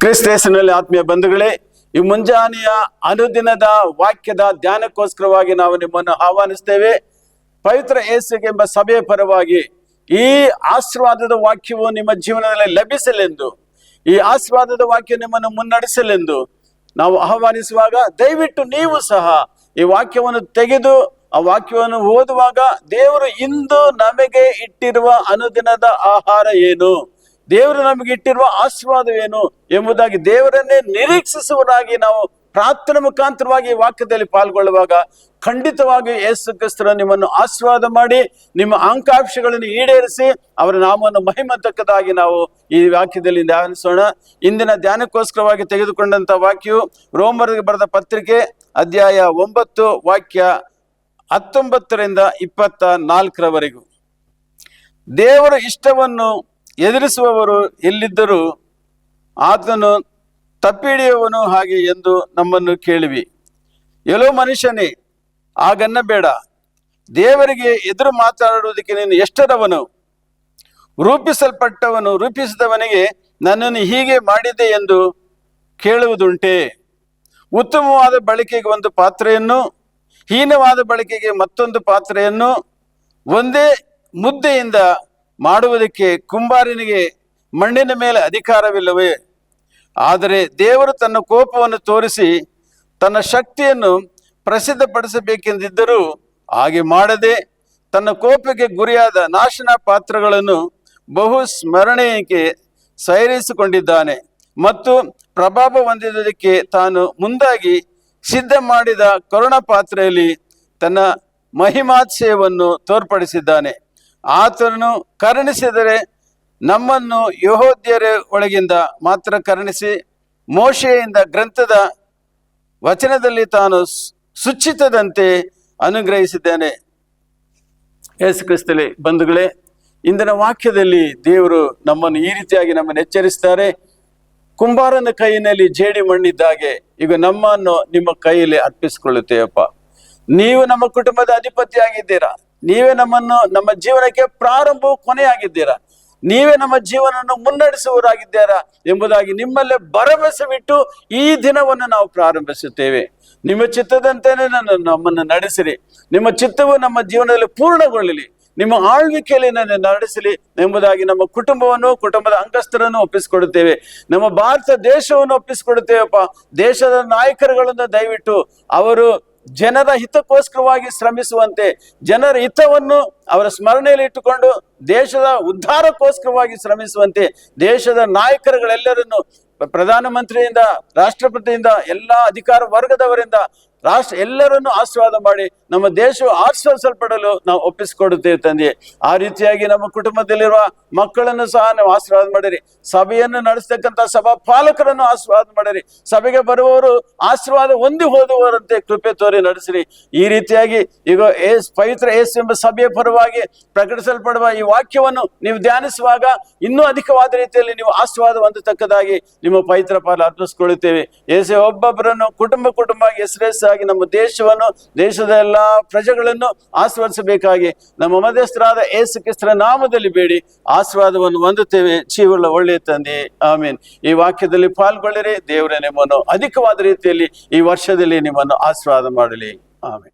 ಕ್ರಿಸ್ತೇಸನಲ್ಲಿ ಆತ್ಮೀಯ ಬಂಧುಗಳೇ, ಈ ಮುಂಜಾನೆಯ ಅನುದಿನದ ವಾಕ್ಯದ ಧ್ಯಾನಕ್ಕೋಸ್ಕರವಾಗಿ ನಾವು ನಿಮ್ಮನ್ನು ಆಹ್ವಾನಿಸ್ತೇವೆ. ಪವಿತ್ರ ಯೇಸುಗೆ ಎಂಬ ಸಭೆಯ ಪರವಾಗಿ ಈ ಆಶೀರ್ವಾದದ ವಾಕ್ಯವು ನಿಮ್ಮ ಜೀವನದಲ್ಲಿ ಲಭಿಸಲೆಂದು, ಈ ಆಶೀರ್ವಾದದ ವಾಕ್ಯ ನಿಮ್ಮನ್ನು ಮುನ್ನಡೆಸಲೆಂದು ನಾವು ಆಹ್ವಾನಿಸುವಾಗ, ದಯವಿಟ್ಟು ನೀವು ಸಹ ಈ ವಾಕ್ಯವನ್ನು ತೆಗೆದು ಆ ವಾಕ್ಯವನ್ನು ಓದುವಾಗ ದೇವರು ಇಂದು ನಮಗೆ ಇಟ್ಟಿರುವ ಅನುದಿನದ ಆಹಾರ ಏನು, ದೇವರು ನಮಗೆ ಇಟ್ಟಿರುವ ಆಶೀರ್ವಾದವೇನು ಎಂಬುದಾಗಿ ದೇವರನ್ನೇ ನಿರೀಕ್ಷಿಸುವರಾಗಿ ನಾವು ಪ್ರಾರ್ಥನೆ ಮುಖಾಂತರವಾಗಿ ಈ ವಾಕ್ಯದಲ್ಲಿ ಪಾಲ್ಗೊಳ್ಳುವಾಗ ಖಂಡಿತವಾಗಿ ಯೇಸು ಕ್ರಿಸ್ತರು ನಿಮ್ಮನ್ನು ಆಶೀರ್ವಾದ ಮಾಡಿ ನಿಮ್ಮ ಆಕಾಂಕ್ಷೆಗಳನ್ನು ಈಡೇರಿಸಿ ಅವರ ನಾಮವನ್ನು ಮಹಿಮತಕ್ಕದಾಗಿ ನಾವು ಈ ವಾಕ್ಯದಲ್ಲಿ ಧ್ಯಾನಿಸೋಣ. ಇಂದಿನ ಧ್ಯಾನಕ್ಕೋಸ್ಕರವಾಗಿ ತೆಗೆದುಕೊಂಡಂತ ವಾಕ್ಯವು ರೋಮರಿಗೆ ಬರೆದ ಪತ್ರಿಕೆ ಅಧ್ಯಾಯ 9 ವಾಕ್ಯ 19ರಿಂದ 24ರವರೆಗೂ. ದೇವರ ಇಷ್ಟವನ್ನು ಎದುರಿಸುವವರು ಎಲ್ಲಿದ್ದರೂ ಆತನು ತಪ್ಪಿಡಿಯುವವನು ಹಾಗೆ ಎಂದು ನಮ್ಮನ್ನು ಕೇಳಿವಿ. ಎಲ್ಲೋ ಮನುಷ್ಯನೇ, ಹಾಗನ್ನಬೇಡ. ದೇವರಿಗೆ ಎದುರು ಮಾತಾಡುವುದಕ್ಕೆ ನೀನು ಎಷ್ಟರವನು? ರೂಪಿಸಲ್ಪಟ್ಟವನು ರೂಪಿಸಿದವನಿಗೆ ನನ್ನನ್ನು ಹೀಗೆ ಮಾಡಿದೆ ಎಂದು ಕೇಳುವುದುಂಟೆ? ಉತ್ತಮವಾದ ಬಳಕೆಗೆ ಒಂದು ಪಾತ್ರೆಯನ್ನು, ಹೀನವಾದ ಬಳಕೆಗೆ ಮತ್ತೊಂದು ಪಾತ್ರೆಯನ್ನು ಒಂದೇ ಮುದ್ದೆಯಿಂದ ಮಾಡುವುದಕ್ಕೆ ಕುಂಬಾರನಿಗೆ ಮಣ್ಣಿನ ಮೇಲೆ ಅಧಿಕಾರವಿಲ್ಲವೇ? ಆದರೆ ದೇವರು ತನ್ನ ಕೋಪವನ್ನು ತೋರಿಸಿ ತನ್ನ ಶಕ್ತಿಯನ್ನು ಪ್ರಸಿದ್ಧಪಡಿಸಬೇಕೆಂದಿದ್ದರೂ ಹಾಗೆ ಮಾಡದೆ ತನ್ನ ಕೋಪಕ್ಕೆ ಗುರಿಯಾದ ನಾಶನ ಪಾತ್ರಗಳನ್ನು ಬಹು ಸ್ಮರಣೆಗೆ ಸೈರಿಸಿಕೊಂಡಿದ್ದಾನೆ ಮತ್ತು ಪ್ರಭಾವ ಹೊಂದಿದ್ದಕ್ಕೆ ತಾನು ಮುಂದಾಗಿ ಸಿದ್ಧ ಮಾಡಿದ ಕರುಣ ಪಾತ್ರೆಯಲ್ಲಿ ತನ್ನ ಮಹಿಮಾತಿಶಯವನ್ನು ತೋರ್ಪಡಿಸಿದ್ದಾನೆ. ಆತನು ಕರುಣಿಸಿದರೆ ನಮ್ಮನ್ನು ಯೆಹೂದ್ಯರ ಒಳಗಿಂದ ಮಾತ್ರ ಕರುಣಿಸಿ ಮೋಶೆಯಿಂದ ಗ್ರಂಥದ ವಚನದಲ್ಲಿ ತಾನು ಸುಚಿತದಂತೆ ಅನುಗ್ರಹಿಸಿದ್ದಾನೆ. ಯೇಸು ಕ್ರಿಸ್ತಲೇ ಬಂಧುಗಳೇ, ಇಂದಿನ ವಾಕ್ಯದಲ್ಲಿ ದೇವರು ನಮ್ಮನ್ನು ಈ ರೀತಿಯಾಗಿ ನಮ್ಮನ್ನು ಎಚ್ಚರಿಸ್ತಾರೆ. ಕುಂಬಾರನ ಕೈಯಲ್ಲಿ ಜೇಡಿ ಮಣ್ಣಿದ್ದಾಗೆ ಈಗ ನಮ್ಮನ್ನು ನಿಮ್ಮ ಕೈಯಲ್ಲಿ ಅರ್ಪಿಸಿಕೊಳ್ಳುತ್ತೇವಪ್ಪ. ನೀವು ನಮ್ಮ ಕುಟುಂಬದ ಅಧಿಪತಿ ಆಗಿದ್ದೀರಾ. ನೀವೇ ನಮ್ಮ ಜೀವನಕ್ಕೆ ಪ್ರಾರಂಭವು ಕೊನೆಯಾಗಿದ್ದೀರಾ. ನೀವೇ ನಮ್ಮ ಜೀವನವನ್ನು ಮುನ್ನಡೆಸುವವರಾಗಿದ್ದೀರಾ ಎಂಬುದಾಗಿ ನಿಮ್ಮಲ್ಲೇ ಭರವಸೆ ಬಿಟ್ಟು ಈ ದಿನವನ್ನು ನಾವು ಪ್ರಾರಂಭಿಸುತ್ತೇವೆ. ನಿಮ್ಮ ಚಿತ್ತದಂತೆಯೇ ನಮ್ಮನ್ನು ನಡೆಸಿರಿ. ನಿಮ್ಮ ಚಿತ್ತವು ನಮ್ಮ ಜೀವನದಲ್ಲಿ ಪೂರ್ಣಗೊಳ್ಳಲಿ. ನಿಮ್ಮ ಆಳ್ವಿಕೆಯಲ್ಲಿ ನನ್ನ ನಡೆಸಲಿ ಎಂಬುದಾಗಿ ನಮ್ಮ ಕುಟುಂಬದ ಅಂಗಸ್ಥರನ್ನು ಒಪ್ಪಿಸಿಕೊಡುತ್ತೇವೆ. ನಮ್ಮ ಭಾರತ ದೇಶವನ್ನು ಒಪ್ಪಿಸಿಕೊಡುತ್ತೇವಪ್ಪ. ದೇಶದ ನಾಯಕರುಗಳನ್ನು ದಯವಿಟ್ಟು ಅವರು ಜನರ ಹಿತಕ್ಕೋಸ್ಕರವಾಗಿ ಶ್ರಮಿಸುವಂತೆ, ಜನರ ಹಿತವನ್ನು ಅವರ ಸ್ಮರಣೆಯಲ್ಲಿ ಇಟ್ಟುಕೊಂಡು ದೇಶದ ಉದ್ಧಾರಕ್ಕೋಸ್ಕರವಾಗಿ ಶ್ರಮಿಸುವಂತೆ ದೇಶದ ನಾಯಕರುಗಳೆಲ್ಲರನ್ನು, ಪ್ರಧಾನಮಂತ್ರಿಯಿಂದ ರಾಷ್ಟ್ರಪತಿಯಿಂದ ಎಲ್ಲ ಅಧಿಕಾರ ವರ್ಗದವರಿಂದ ಎಲ್ಲರನ್ನು ಆಶೀರ್ವಾದ ಮಾಡಿ ನಮ್ಮ ದೇಶವು ಆಶೀರ್ವದಿಸಲ್ಪಡಲು ನಾವು ಒಪ್ಪಿಸಿಕೊಡುತ್ತೇವೆ ತಂದೆ. ಆ ರೀತಿಯಾಗಿ ನಮ್ಮ ಕುಟುಂಬದಲ್ಲಿರುವ ಮಕ್ಕಳನ್ನು ಸಹ ನಾವು ಆಶೀರ್ವಾದ ಮಾಡಿರಿ. ಸಭೆಯನ್ನು ನಡೆಸ್ತಕ್ಕಂಥ ಸಭಾ ಪಾಲಕರನ್ನು ಆಶೀರ್ವಾದ ಮಾಡಿರಿ. ಸಭೆಗೆ ಬರುವವರು ಆಶೀರ್ವಾದ ಹೊಂದಿ ಹೋದುವರಂತೆ ಕೃಪೆ ತೋರಿ ನಡೆಸಿರಿ. ಈ ರೀತಿಯಾಗಿ ಈಗ ಪವಿತ್ರ ಯೇಸು ಎಂಬ ಸಭೆಯ ಪರವಾಗಿ ಪ್ರಕಟಿಸಲ್ಪಡುವ ಈ ವಾಕ್ಯವನ್ನು ನೀವು ಧ್ಯಾನಿಸುವಾಗ ಇನ್ನೂ ಅಧಿಕವಾದ ರೀತಿಯಲ್ಲಿ ನೀವು ಆಶೀರ್ವಾದ ಹೊಂದತಕ್ಕದಾಗಿ ನಿಮ್ಮ ಪವಿತ್ರ ಪಾಲ ಅರ್ಪಿಸಿಕೊಳ್ಳುತ್ತೇವೆ. ಯೇಸು ಒಬ್ಬೊಬ್ಬರನ್ನು ಕುಟುಂಬ ಹೆಸರೇಸಾಗಿ ನಮ್ಮ ದೇಶವನ್ನು, ದೇಶದ ಎಲ್ಲ ಪ್ರಜೆಗಳನ್ನು ಆಶೀರ್ವದಿಸಬೇಕಾಗಿ ನಮ್ಮ ಮಧ್ಯಸ್ಥರಾದ ಯೇಸು ಕ್ರಿಸ್ತರ ನಾಮದಲ್ಲಿ ಬೇಡಿ ಆಶೀರ್ವಾದವನ್ನು ಹೊಂದುತ್ತೇವೆ. ಜೀವವುಳ್ಳ ಒಳ್ಳೆಯ ತಂದೆ, ಆಮೇನ್. ಈ ವಾಕ್ಯದಲ್ಲಿ ಪಾಲ್ಗೊಳ್ಳಿರಿ. ದೇವರೇ ನಿಮ್ಮನ್ನು ಅಧಿಕವಾದ ರೀತಿಯಲ್ಲಿ ಈ ವರ್ಷದಲ್ಲಿ ನಿಮ್ಮನ್ನು ಆಶೀರ್ವಾದ ಮಾಡಲಿ. ಆಮೇನ್.